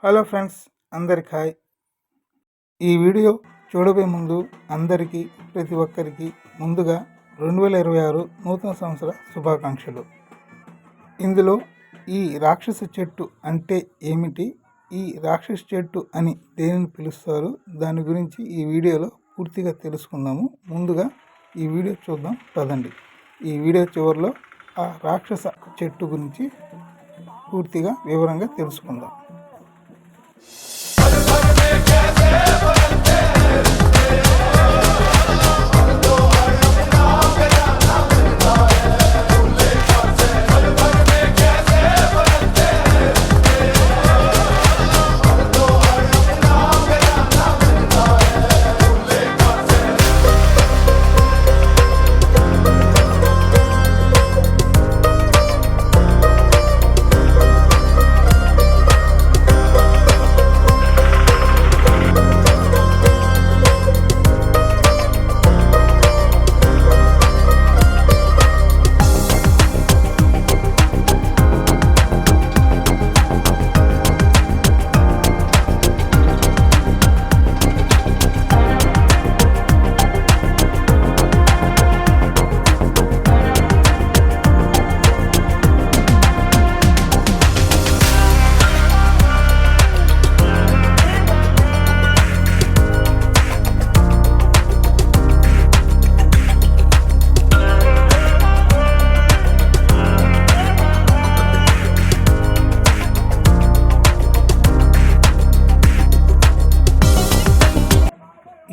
Hello friends, అందరికి hi. ఈ video చూడబోయే ముందు అందరికీ ప్రతి ఒక్కరికి ముందుగా 2026 నూతన సంవత్సర శుభాకాంక్షలు. ఇందులో ఈ రాక్షస చెట్టు అంటే ఏమిటి, ఈ రాక్షస చెట్టు అని దేనిని పిలుస్తారు, దాని గురించి ఈ వీడియోలో పూర్తిగా తెలుసుకుందాము. ముందుగా ఈ వీడియో చూద్దాం పదండి. ఈ వీడియో చివరిలో ఆ రాక్షస చెట్టు గురించి పూర్తిగా వివరంగా తెలుసుకుందాం.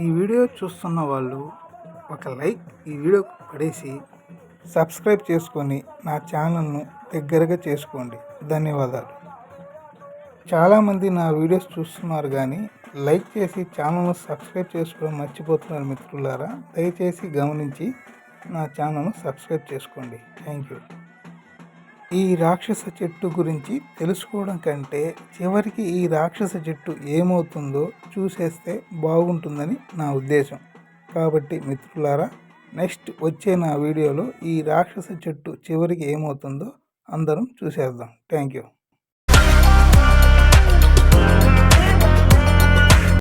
ఈ వీడియో చూస్తున్న వాళ్ళు ఒక లైక్ ఈ వీడియోకి పడేసి సబ్స్క్రైబ్ చేసుకొని నా ఛానల్ను దగ్గరగా చేసుకోండి. ధన్యవాదాలు. చాలామంది నా వీడియోస్ చూస్తున్నారు కానీ లైక్ చేసి ఛానల్ను సబ్స్క్రైబ్ చేసుకోవడం మర్చిపోతున్నారు మిత్రులారా. దయచేసి గమనించి నా ఛానల్ను సబ్స్క్రైబ్ చేసుకోండి. Thank you. ఈ రాక్షస చెట్టు గురించి తెలుసుకోవడం కంటే చివరికి ఈ రాక్షస చెట్టు ఏమవుతుందో చూసేస్తే బాగుంటుందని నా ఉద్దేశం. కాబట్టి మిత్రులారా, నెక్స్ట్ వచ్చే నా వీడియోలో ఈ రాక్షస చెట్టు చివరికి ఏమవుతుందో అందరం చూసేద్దాం. Thank you.